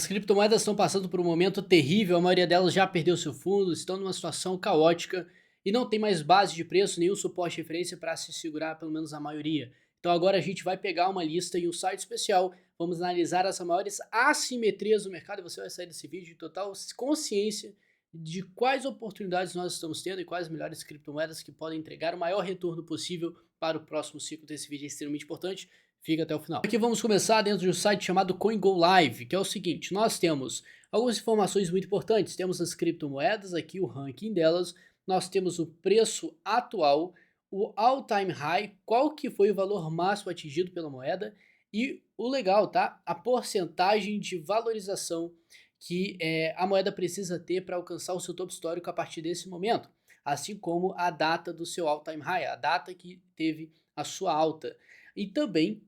As criptomoedas estão passando por um momento terrível, a maioria delas já perdeu seu fundo, estão numa situação caótica e não tem mais base de preço, nenhum suporte de referência para se segurar, pelo menos a maioria. Então agora a gente vai pegar uma lista e um site especial, vamos analisar as maiores assimetrias do mercado e você vai sair desse vídeo de total consciência de quais oportunidades nós estamos tendo e quais melhores criptomoedas que podem entregar o maior retorno possível para o próximo ciclo desse vídeo é extremamente importante. Fica até o final. Aqui vamos começar dentro de um site chamado CoinGo Live, que é o seguinte, nós temos algumas informações muito importantes, temos as criptomoedas aqui, o ranking delas, nós temos o preço atual, o all-time high, qual que foi o valor máximo atingido pela moeda e o legal, tá? A porcentagem de valorização que a moeda precisa ter para alcançar o seu topo histórico a partir desse momento, assim como a data do seu all-time high, a data que teve a sua alta. E também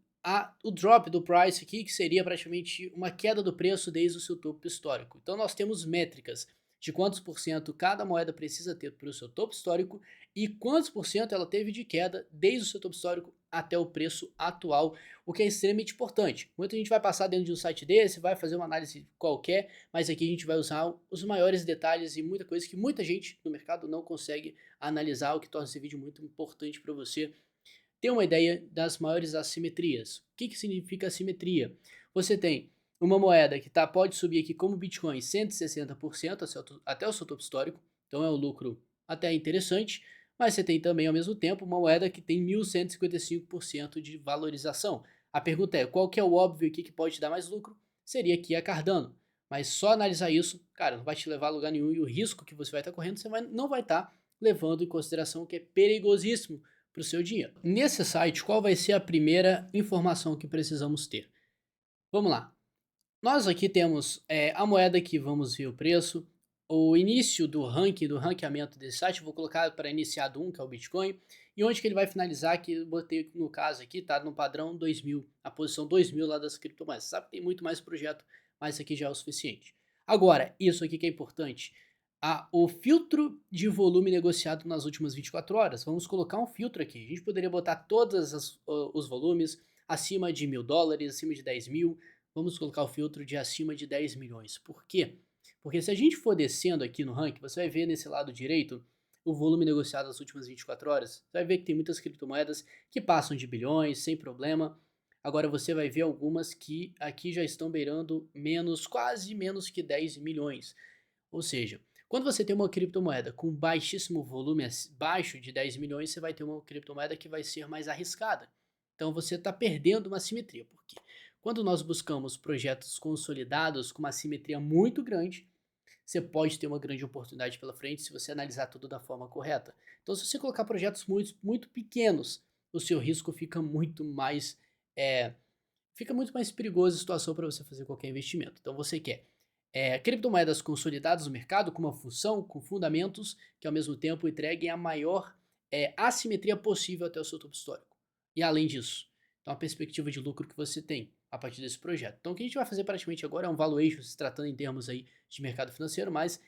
o drop do price aqui, que seria praticamente uma queda do preço desde o seu topo histórico. Então nós temos métricas de quantos por cento cada moeda precisa ter para o seu topo histórico e quantos por cento ela teve de queda desde o seu topo histórico até o preço atual, o que é extremamente importante. Muita gente vai passar dentro de um site desse, vai fazer uma análise qualquer, mas aqui a gente vai usar os maiores detalhes e muita coisa que muita gente no mercado não consegue analisar, o que torna esse vídeo muito importante para você ter uma ideia das maiores assimetrias. O que significa assimetria? Você tem uma moeda que pode subir aqui como Bitcoin 160% até o seu topo histórico, então é um lucro até interessante, mas você tem também ao mesmo tempo uma moeda que tem 1.155% de valorização. A pergunta é, qual que é o óbvio aqui que pode te dar mais lucro? Seria aqui a Cardano. Mas só analisar isso, cara, não vai te levar a lugar nenhum e o risco que você vai estar correndo, não vai estar levando em consideração que é perigosíssimo para o seu dinheiro. Nesse site, qual vai ser a primeira informação que precisamos ter? Vamos lá. Nós aqui temos a moeda que vamos ver o preço, o início do ranking, do ranqueamento desse site, vou colocar para iniciado 1, que é o Bitcoin, e onde que ele vai finalizar, que eu botei no caso aqui, tá no padrão 2000, a posição 2000 lá das criptomoedas. Sabe que tem muito mais projeto, mas isso aqui já é o suficiente. Agora, isso aqui que é importante, o filtro de volume negociado nas últimas 24 horas. Vamos colocar um filtro aqui. A gente poderia botar todos os volumes acima de US$ 1.000, acima de 10 mil. Vamos colocar o filtro de acima de 10 milhões. Por quê? Porque se a gente for descendo aqui no ranking, você vai ver nesse lado direito o volume negociado nas últimas 24 horas. Você vai ver que tem muitas criptomoedas que passam de bilhões sem problema. Agora você vai ver algumas que aqui já estão beirando quase menos que 10 milhões. Ou seja, quando você tem uma criptomoeda com baixíssimo volume, baixo de 10 milhões, você vai ter uma criptomoeda que vai ser mais arriscada. Então você está perdendo uma simetria. Por quê? Quando nós buscamos projetos consolidados com uma simetria muito grande, você pode ter uma grande oportunidade pela frente se você analisar tudo da forma correta. Então, se você colocar projetos muito pequenos, o seu risco fica muito mais perigoso a situação para você fazer qualquer investimento. Então, você quer criptomoedas consolidadas no mercado com uma função, com fundamentos que ao mesmo tempo entreguem a maior assimetria possível até o seu topo histórico. E além disso, então a perspectiva de lucro que você tem a partir desse projeto. Então o que a gente vai fazer praticamente agora é um valuation, se tratando em termos aí de mercado financeiro, mas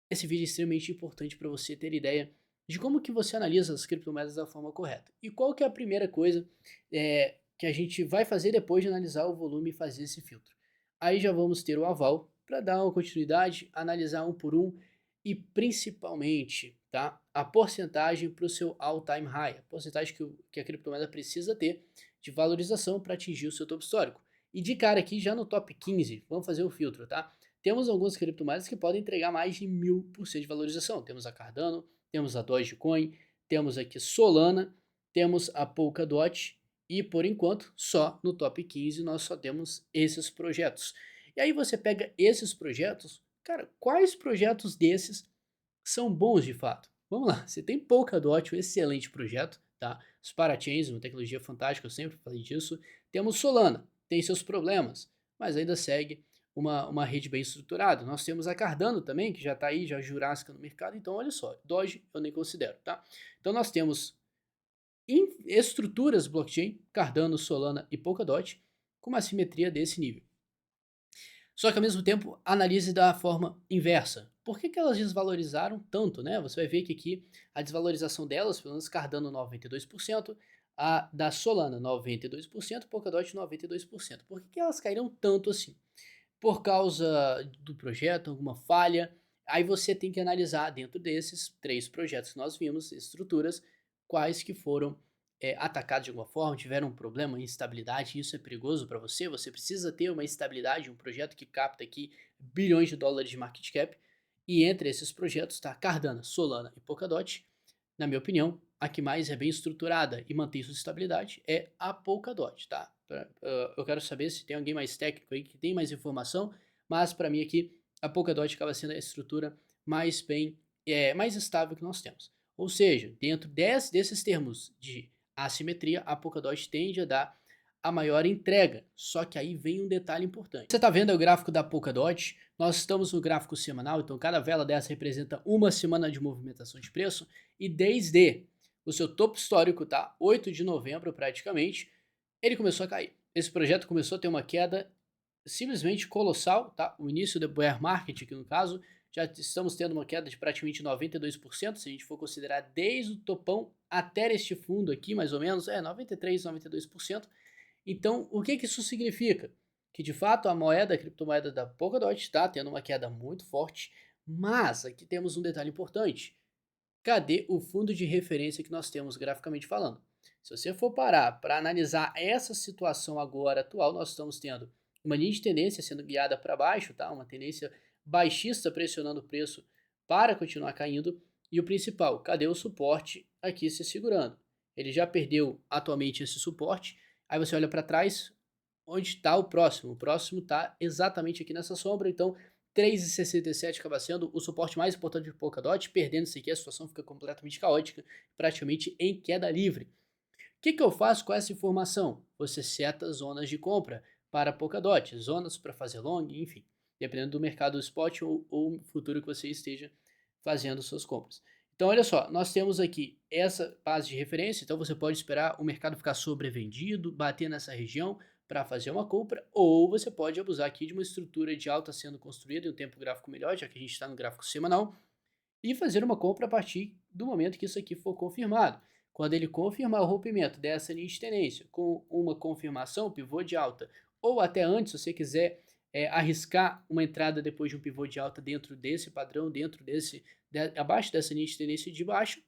esse vídeo é extremamente importante para você ter ideia de como que você analisa as criptomoedas da forma correta. E qual que é a primeira coisa que a gente vai fazer depois de analisar o volume e fazer esse filtro. Aí já vamos ter o aval para dar uma continuidade, analisar um por um e principalmente, tá, a porcentagem para o seu all-time high, a porcentagem que a criptomoeda precisa ter de valorização para atingir o seu topo histórico. E de cara aqui, já no top 15, vamos fazer um filtro, tá? Temos algumas criptomoedas que podem entregar mais de 1000% de valorização. Temos a Cardano, temos a Dogecoin, temos aqui Solana, temos a Polkadot e por enquanto só no top 15 nós só temos esses projetos. E aí você pega esses projetos, cara, quais projetos desses são bons de fato? Vamos lá, você tem Polkadot, um excelente projeto, tá? Os parachains, uma tecnologia fantástica, eu sempre falei disso. Temos Solana, tem seus problemas, mas ainda segue uma rede bem estruturada. Nós temos a Cardano também, que já está aí, já jurássica no mercado, então olha só, Doge eu nem considero, tá? Então nós temos estruturas blockchain, Cardano, Solana e Polkadot, com uma simetria desse nível. Só que ao mesmo tempo, analise da forma inversa. Por que elas desvalorizaram tanto, né? Você vai ver que aqui a desvalorização delas, pelo menos Cardano 92%, a da Solana 92%, Polkadot 92%. Por que elas caíram tanto assim? por causa do projeto, alguma falha. Aí você tem que analisar dentro desses 3 projetos que nós vimos, estruturas, quais que foram, atacados de alguma forma, tiveram um problema, instabilidade, isso é perigoso para você, você precisa ter uma estabilidade, um projeto que capta aqui bilhões de dólares de market cap, e entre esses projetos está Cardano, Solana e Polkadot. Na minha opinião, a que mais é bem estruturada e mantém sua estabilidade é a Polkadot, tá? Eu quero saber se tem alguém mais técnico aí que tem mais informação, mas para mim aqui a Polkadot acaba sendo a estrutura mais bem, mais estável que nós temos. Ou seja, dentro desses termos de assimetria, a Polkadot tende a dar a maior entrega. Só que aí vem um detalhe importante. Você está vendo aí o gráfico da Polkadot? Nós estamos no gráfico semanal, então cada vela dessa representa uma semana de movimentação de preço. E desde o seu topo histórico, tá? 8 de novembro praticamente, ele começou a cair. Esse projeto começou a ter uma queda simplesmente colossal, tá? O início do bear market aqui no caso, já estamos tendo uma queda de praticamente 92%, se a gente for considerar desde o topão até este fundo aqui, mais ou menos, 93, 92%. Então, o que isso significa? Que de fato a criptomoeda da Polkadot está tendo uma queda muito forte, mas aqui temos um detalhe importante. Cadê o fundo de referência que nós temos graficamente falando? Se você for parar para analisar essa situação agora atual, nós estamos tendo uma linha de tendência sendo guiada para baixo, tá? Uma tendência baixista pressionando o preço para continuar caindo. E o principal, cadê o suporte aqui se segurando? Ele já perdeu atualmente esse suporte. Aí você olha para trás, onde está o próximo? O próximo está exatamente aqui nessa sombra, então 3,67 acaba sendo o suporte mais importante de Polkadot, perdendo isso aqui a situação fica completamente caótica, praticamente em queda livre. O que eu faço com essa informação? Você seta zonas de compra para Polkadot, zonas para fazer long, enfim, dependendo do mercado spot ou futuro que você esteja fazendo suas compras. Então, olha só, nós temos aqui essa base de referência, então você pode esperar o mercado ficar sobrevendido, bater nessa região para fazer uma compra, ou você pode abusar aqui de uma estrutura de alta sendo construída em um tempo gráfico melhor, já que a gente está no gráfico semanal, e fazer uma compra a partir do momento que isso aqui for confirmado. Quando ele confirmar o rompimento dessa linha de tendência com uma confirmação, pivô de alta, ou até antes, se você quiser arriscar uma entrada depois de um pivô de alta dentro desse padrão, abaixo dessa linha de tendência de baixo,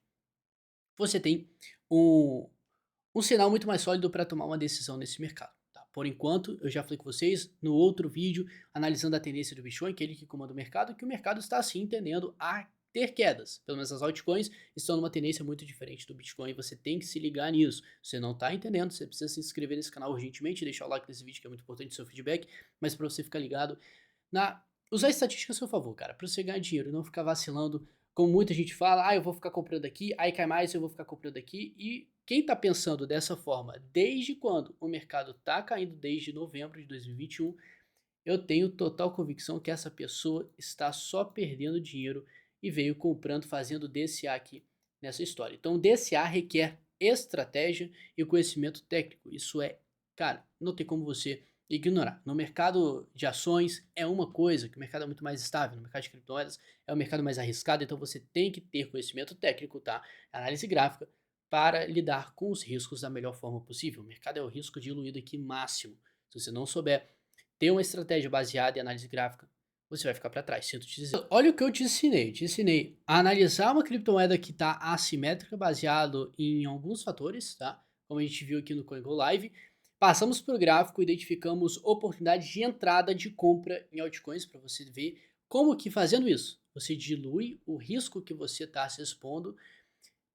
você tem um sinal muito mais sólido para tomar uma decisão nesse mercado. Tá? Por enquanto, eu já falei com vocês no outro vídeo, analisando a tendência do Bitcoin, que é ele que comanda o mercado, que o mercado está sim tendendo a ter quedas. Pelo menos as altcoins estão numa tendência muito diferente do Bitcoin, você tem que se ligar nisso. Se você não está entendendo, você precisa se inscrever nesse canal urgentemente, deixar o like nesse vídeo que é muito importante, seu feedback, mas para você ficar ligado usar estatísticas a seu favor, cara, para você ganhar dinheiro e não ficar vacilando, como muita gente fala, eu vou ficar comprando aqui, aí cai mais, eu vou ficar comprando aqui, e quem está pensando dessa forma, desde quando o mercado está caindo, desde novembro de 2021, eu tenho total convicção que essa pessoa está só perdendo dinheiro e veio comprando, fazendo DCA aqui nessa história. Então, DCA requer estratégia e conhecimento técnico. Isso cara, não tem como você ignorar. No mercado de ações é uma coisa, que o mercado é muito mais estável. No mercado de criptomoedas é um mercado mais arriscado, então você tem que ter conhecimento técnico, tá? Análise gráfica para lidar com os riscos da melhor forma possível. O mercado é o risco diluído aqui máximo. Se você não souber ter uma estratégia baseada em análise gráfica, você vai ficar para trás, sinto te dizer. Olha o que eu te ensinei. Te ensinei a analisar uma criptomoeda que está assimétrica, baseado em alguns fatores, tá? Como a gente viu aqui no CoinGo Live. Passamos para o gráfico, identificamos oportunidades de entrada de compra em altcoins para você ver como que fazendo isso, você dilui o risco que você está se expondo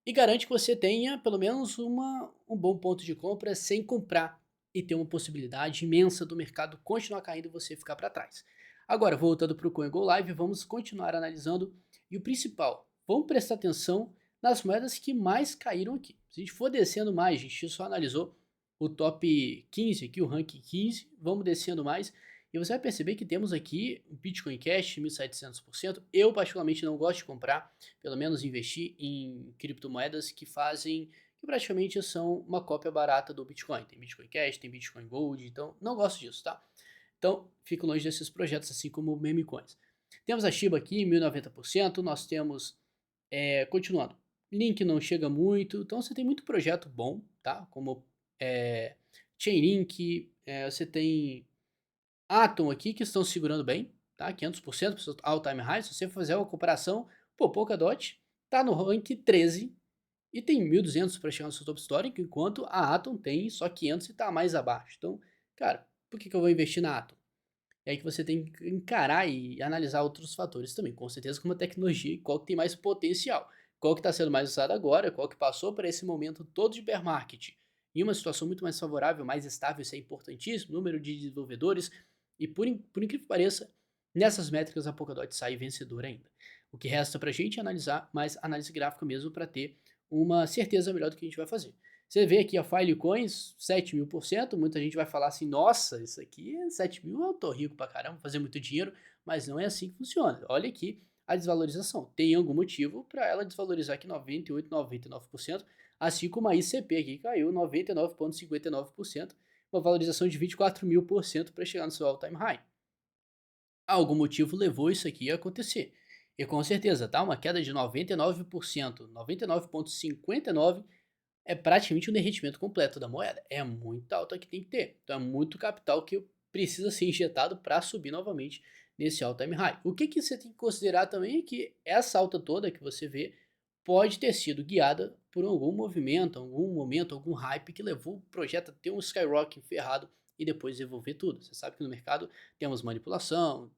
e garante que você tenha pelo menos um bom ponto de compra sem comprar e ter uma possibilidade imensa do mercado continuar caindo e você ficar para trás. Agora, voltando para o CoinGo Live, vamos continuar analisando e o principal, vamos prestar atenção nas moedas que mais caíram aqui. Se a gente for descendo mais, a gente só analisou o top 15 aqui, o ranking 15, vamos descendo mais e você vai perceber que temos aqui o Bitcoin Cash 1.700%. Eu particularmente não gosto de comprar, pelo menos investir em criptomoedas que praticamente são uma cópia barata do Bitcoin. Tem Bitcoin Cash, tem Bitcoin Gold, então não gosto disso, tá? Então fico longe desses projetos, assim como o meme coins. Temos a Shiba aqui, 1090%, nós temos, continuando, Link não chega muito, então você tem muito projeto bom, tá? Como Chainlink, você tem Atom aqui que estão segurando bem, tá? 500% pro seu all time high. Se você fizer uma comparação, pô, Polkadot tá no rank 13 e tem 1.200 para chegar no seu top histórico, enquanto a Atom tem só 500 e tá mais abaixo. Então, cara, por que eu vou investir na Atom? É aí que você tem que encarar e analisar outros fatores também, com certeza como a tecnologia e qual que tem mais potencial, qual que está sendo mais usado agora, qual que passou por esse momento todo de bear market, em uma situação muito mais favorável, mais estável, isso é importantíssimo, número de desenvolvedores, e por incrível que pareça, nessas métricas a Polkadot sai vencedora ainda. O que resta para a gente é analisar mais análise gráfica mesmo para ter uma certeza melhor do que a gente vai fazer. Você vê aqui a Filecoins, 7.000%, muita gente vai falar assim, nossa, isso aqui, 7 mil, eu tô rico pra caramba, vou fazer muito dinheiro, mas não é assim que funciona. Olha aqui a desvalorização. Tem algum motivo para ela desvalorizar aqui 98, 99%, assim como a ICP aqui caiu 99,59%, uma valorização de 24.000% para chegar no seu all-time high. Algum motivo levou isso aqui a acontecer. E com certeza, tá? Uma queda de 99%, 99,59% é praticamente um derretimento completo da moeda. É muito alta que tem que ter. Então é muito capital que precisa ser injetado para subir novamente nesse all-time high. O que você tem que considerar também é que essa alta toda que você vê pode ter sido guiada por algum movimento, algum momento, algum hype que levou o projeto a ter um skyrocket ferrado e depois devolver tudo. Você sabe que no mercado temos manipulação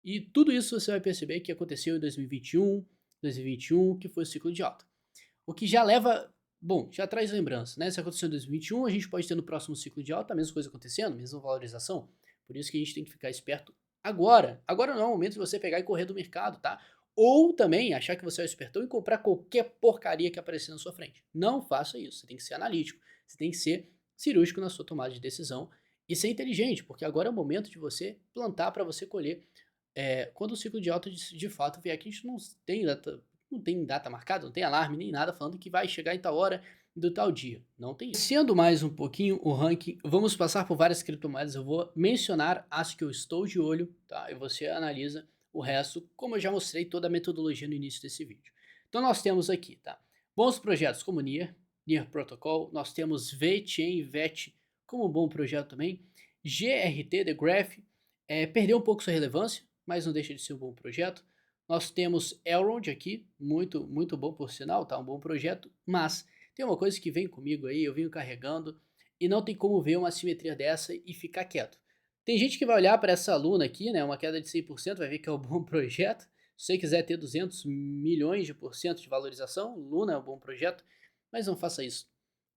e tudo isso você vai perceber que aconteceu em 2021, que foi o ciclo de alta. O que já leva, bom, já traz lembrança, né? Se aconteceu em 2021, a gente pode ter no próximo ciclo de alta a mesma coisa acontecendo, mesma valorização. Por isso que a gente tem que ficar esperto agora. Agora não é o momento de você pegar e correr do mercado, tá? Ou também achar que você é o espertão e comprar qualquer porcaria que aparecer na sua frente. Não faça isso. Você tem que ser analítico, você tem que ser cirúrgico na sua tomada de decisão e ser inteligente, porque agora é o momento de você plantar para você colher. Quando o ciclo de alta de fato vier, que a gente não tem data marcada, não tem alarme nem nada falando que vai chegar em tal hora do tal dia. Não tem isso. Sendo mais um pouquinho o ranking, vamos passar por várias criptomoedas. Eu vou mencionar as que eu estou de olho, tá? E você analisa o resto, como eu já mostrei toda a metodologia no início desse vídeo. Então nós temos aqui, tá? Bons projetos como Near Protocol, nós temos VeChain, VET como um bom projeto também. GRT, The Graph, perdeu um pouco sua relevância, mas não deixa de ser um bom projeto. Nós temos Elrond aqui, muito bom por sinal, tá? Um bom projeto, mas tem uma coisa que vem comigo aí, eu venho carregando e não tem como ver uma simetria dessa e ficar quieto. Tem gente que vai olhar para essa Luna aqui, né, uma queda de 100%, vai ver que é um bom projeto. Se você quiser ter 200 milhões de por cento de valorização, Luna é um bom projeto, mas não faça isso.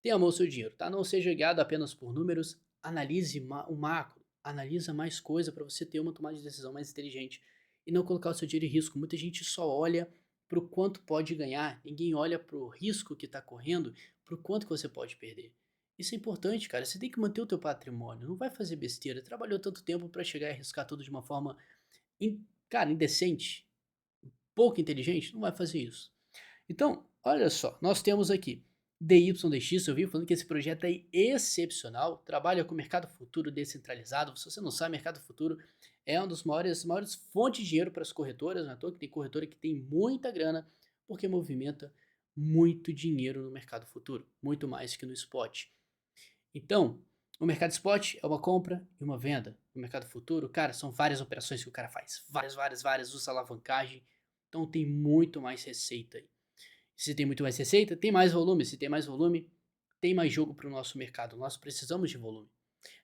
Tenha a mão o seu dinheiro, tá? Não seja guiado apenas por números, analise o macro, analisa mais coisa para você ter uma tomada de decisão mais inteligente e não colocar o seu dinheiro em risco. Muita gente só olha para o quanto pode ganhar, ninguém olha para o risco que está correndo, para o quanto que você pode perder. Isso é importante, cara. Você tem que manter o teu patrimônio, não vai fazer besteira. Trabalhou tanto tempo para chegar e arriscar tudo de uma forma, cara, indecente, pouco inteligente, não vai fazer isso. Então, olha só, nós temos aqui DYDX, eu vi falando que esse projeto é excepcional, trabalha com mercado futuro descentralizado. Se você não sabe, mercado futuro é uma das maiores fontes de dinheiro para as corretoras, não é à toa que tem corretora que tem muita grana, porque movimenta muito dinheiro no mercado futuro, muito mais que no spot. Então, o mercado spot é uma compra e uma venda. No mercado futuro, cara, são várias operações que o cara faz, várias, usa alavancagem, então tem muito mais receita aí. Se tem muito mais receita, tem mais volume. Se tem mais volume, tem mais jogo para o nosso mercado. Nós precisamos de volume.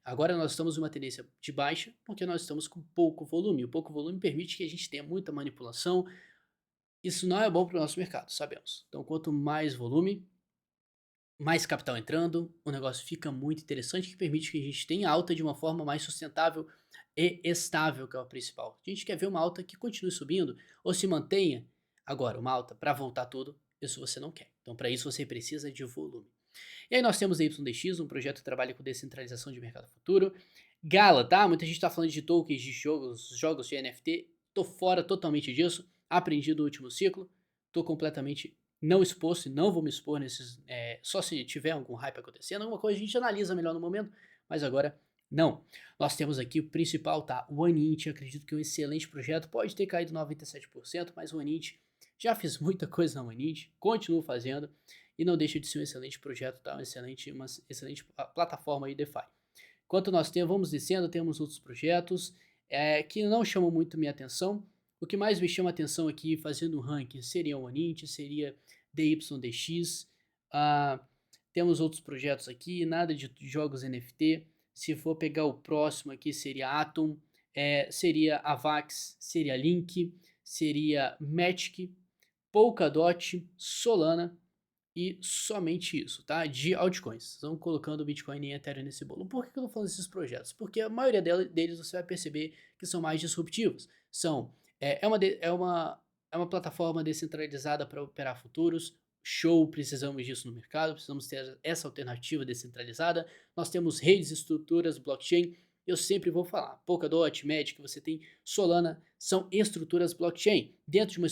Agora nós estamos em uma tendência de baixa porque nós estamos com pouco volume. O pouco volume permite que a gente tenha muita manipulação. Isso não é bom para o nosso mercado, sabemos. Então, quanto mais volume, mais capital entrando, o negócio fica muito interessante, que permite que a gente tenha alta de uma forma mais sustentável e estável, que é o principal. A gente quer ver uma alta que continue subindo ou se mantenha. Agora, uma alta para voltar tudo, isso você não quer. Então, para isso, você precisa de volume. E aí nós temos a YDX, um projeto que trabalha com descentralização de mercado futuro. Gala, tá? Muita gente está falando de tokens, de jogos de NFT. Tô fora totalmente disso. Aprendi do último ciclo. Tô completamente não exposto e não vou me expor nesses. Só se tiver algum hype acontecendo, alguma coisa a gente analisa melhor no momento. Mas agora, não. Nós temos aqui o principal, tá? O OneInt, acredito que é um excelente projeto. Pode ter caído 97%, mas o OneInt já fiz muita coisa na OneInt, continuo fazendo. E não deixa de ser um excelente projeto, tá? Uma excelente plataforma aí DeFi. Enquanto nós vamos descendo, temos outros projetos que não chamam muito minha atenção. O que mais me chama atenção aqui, fazendo um ranking, seria o Onint, seria DYDX. ah, Temos outros projetos aqui, nada de jogos NFT. Se for pegar o próximo aqui, seria Atom, seria Avax, seria Link, seria Matic, Polkadot, Solana e somente isso, tá? De altcoins. Estão colocando Bitcoin e Ethereum nesse bolo. Por que eu tô falando desses projetos? Porque a maioria deles você vai perceber que são mais disruptivos. É uma plataforma descentralizada para operar futuros. Show, precisamos disso no mercado, precisamos ter essa alternativa descentralizada. Nós temos redes, estruturas, blockchain. Eu sempre vou falar, Polkadot, Magic, você tem Solana, são estruturas blockchain. Dentro de uma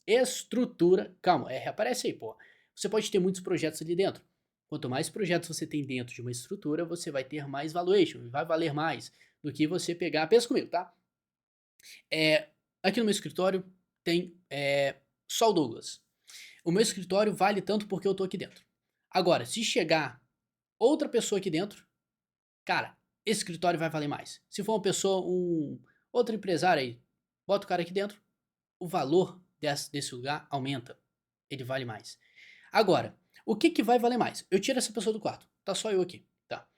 estrutura, calma, reaparece aí, pô. Você pode ter muitos projetos ali dentro. Quanto mais projetos você tem dentro de uma estrutura, você vai ter mais valuation, vai valer mais do que você pegar. Pensa comigo, tá? Aqui no meu escritório tem só o Douglas. O meu escritório vale tanto porque eu tô aqui dentro. Agora, se chegar outra pessoa aqui dentro, cara, esse escritório vai valer mais. Se for uma pessoa, outro empresário aí, bota o cara aqui dentro, o valor desse lugar aumenta. Ele vale mais. Agora, o que vai valer mais? Eu tiro essa pessoa do quarto. Tá só eu aqui. Tá.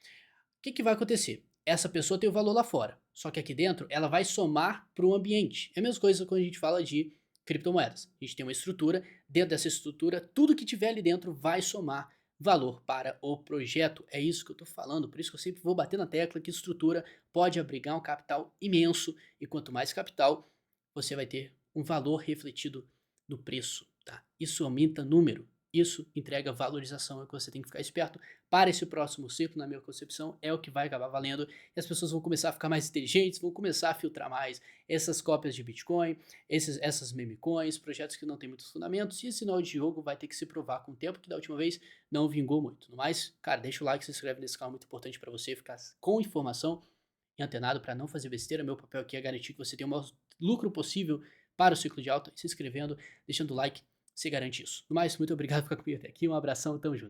O que vai acontecer? Essa pessoa tem o valor lá fora. Só que aqui dentro, ela vai somar para o ambiente. É a mesma coisa quando a gente fala de criptomoedas. A gente tem uma estrutura. Dentro dessa estrutura, tudo que tiver ali dentro vai somar valor para o projeto. É isso que eu estou falando. Por isso que eu sempre vou bater na tecla que estrutura pode abrigar um capital imenso. E quanto mais capital, você vai ter um valor refletido no preço, tá? Isso aumenta número, isso entrega valorização, é o que você tem que ficar esperto para esse próximo ciclo, na minha concepção, é o que vai acabar valendo e as pessoas vão começar a ficar mais inteligentes, vão começar a filtrar mais essas cópias de Bitcoin, essas meme coins, projetos que não têm muitos fundamentos e esse nó de jogo vai ter que se provar com o tempo que da última vez não vingou muito. No mais, cara, deixa o like, se inscreve nesse canal, muito importante para você ficar com informação e antenado para não fazer besteira. Meu papel aqui é garantir que você tenha o maior lucro possível para o ciclo de alta, se inscrevendo, deixando o like, você garante isso. No mais, muito obrigado por ficar comigo até aqui, um abração, tamo junto.